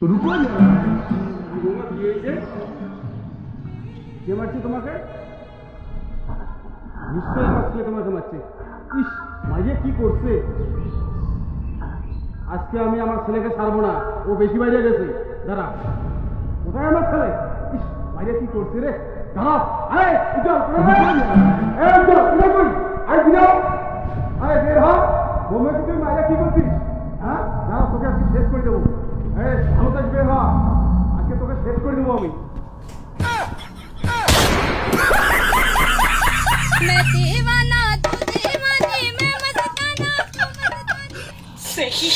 रुको जरा বৌমা কি হয়েছে? কে মারছে তোমাকে? নিশ্চয়ই আমার ছেলে তোমাকে মারছে। ইস, মাইয়া কি করছে? আজকে আমি আমার ছেলেকে ছাড়বো না, ও বেশি বাইরে গেছে। দাঁড়া, কোথায় আমার ছেলে? ইস, মাইয়া কি করছে রে? দাঁড়া, আরে উজ্জ্বল, এই উজ্জ্বল, কোথায় কই? আরে বিদাও, আরে বের হ। বৌমাকে তুই মাইয়া কি করছিস? হ্যাঁ, দাঁড়া, তোকে আজকে শেষ করে দেবো। এই ভালো থাকবে, বের হ, আজকে তোকে শেষ করে দেবো আমি। मैं दीवाना तू दीवानी मैं मस्ताना तू मस्तानी सही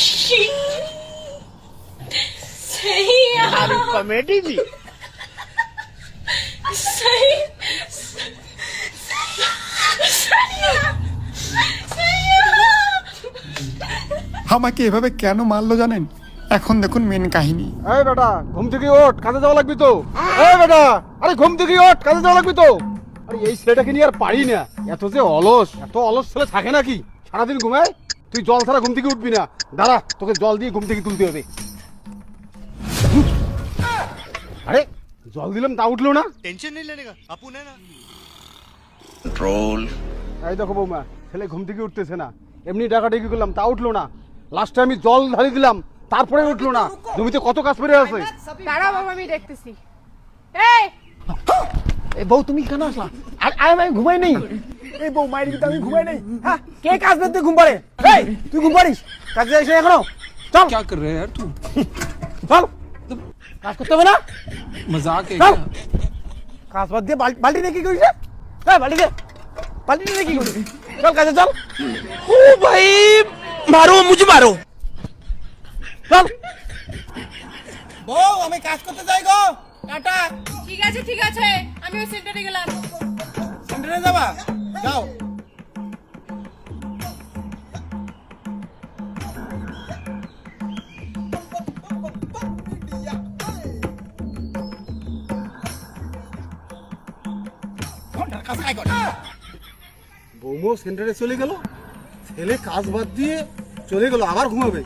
सही हमारी कॉमेडी जी सही আমাকে এভাবে কেন মারলো জানেন? এখন দেখুন মেন কাহিনী। এই বেটা, ঘুম থেকে ওঠ, কাজে যাওয়া লাগবে তো। এই বেটা, আরে ঘুম থেকে ওঠ, কাজে যাওয়া লাগবে তো। আরে এই ছেলেটাকে নিয়ে আর পারি না, এত যে অলস, এত অলস ছেলে থাকে নাকি? সারাদিন ঘুমায়, তুই জল ছাড়া ঘুম থেকে উঠবি না। দাঁড়া, তোকে জল দিয়ে ঘুম থেকে তুলতে হবে। আরে জল দিলাম তা উঠলো না। टेंशन नहीं लेने का अपन है ना এই দেখো বৌমা, ছেলে ঘুম থেকে উঠতেছে না। এমনি ডাকাডাকি করলাম তা উঠলো না। লাস্টে আমি জল ঢালি দিলাম, তারপরে উঠলো না। জমিতে কত কাজ পড়ে আছে। দাঁড়াও বাবা, আমি দেখতেছি। এই এই বউ তুমি কেন আসলা? আর আমি ঘুমাই নেই। এই বউ মায়ের কিন্তু আমি ঘুমাই নেই। হ্যাঁ, কে কাজ করতে ঘুম পারে? এই তুই ঘুম পারিস? কাজে যাইস না এখনো? চল। क्या कर रहे हैं यार तू? চল, কাজ করতে হবে না? मजाक है চল। क्या? কাজ বাদ দিয়ে বালতি নিয়ে কি করিস? হ্যাঁ, বালতি নিয়ে কি করিস? চল কাজে চল। ओ भाई मारो मुझे मारो। চল। বউ আমি কাজ করতে যাই গো। টাটা। ঠিক আছে, আমি ওই সেন্টারে গেলাম। সেন্টারে যাবা? যাও। বৌমো সেন্টারে চলে গেল, ছেলে কাজ বাদ দিয়ে চলে গেল, আবার ঘুমাবে।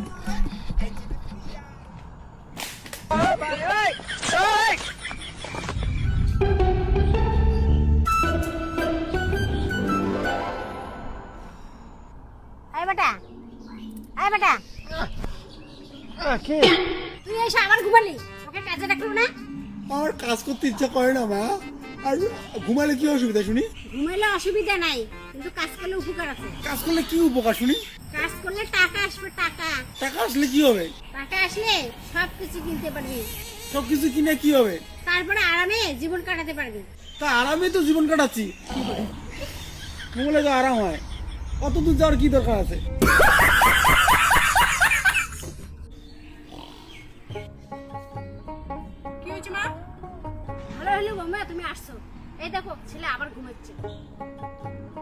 আয় বেটা, আয় বেটা, কি? তুই এসে আবার ঘুমালি? ওকে কাজে রাখলো না? আমার কাজ করতে ইচ্ছা করে না মা। আর ঘুমালে কি অসুবিধা শুনি? ঘুমাইলে অসুবিধা নাই, কিন্তু কাজ করলে উপকার আছে। কাজ করলে কি উপকার শুনি? কাজ করলে টাকা আসবে, টাকা। টাকা আসলে কি হবে? টাকা আসলে সবকিছু কিনতে পারবি, সবকিছু কিনে কি হবে? তারপরে আরামে জীবন কাটাতে পারবি। তা আরামে তো জীবন কাটাচ্ছি। ঘুমলে তো আরাম হয়, অত দূর যাওয়ার কি দরকার আছে? কি হয়েছে মা? ভালো হলো বৌমা তুমি আসছো। এই দেখো ছেলে আবার ঘুমাচ্ছে।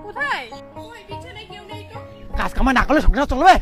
কোথায়? ওই বিছানায় কেউ নেই তো। কাজ কামাই না করলে সংসার চলবে?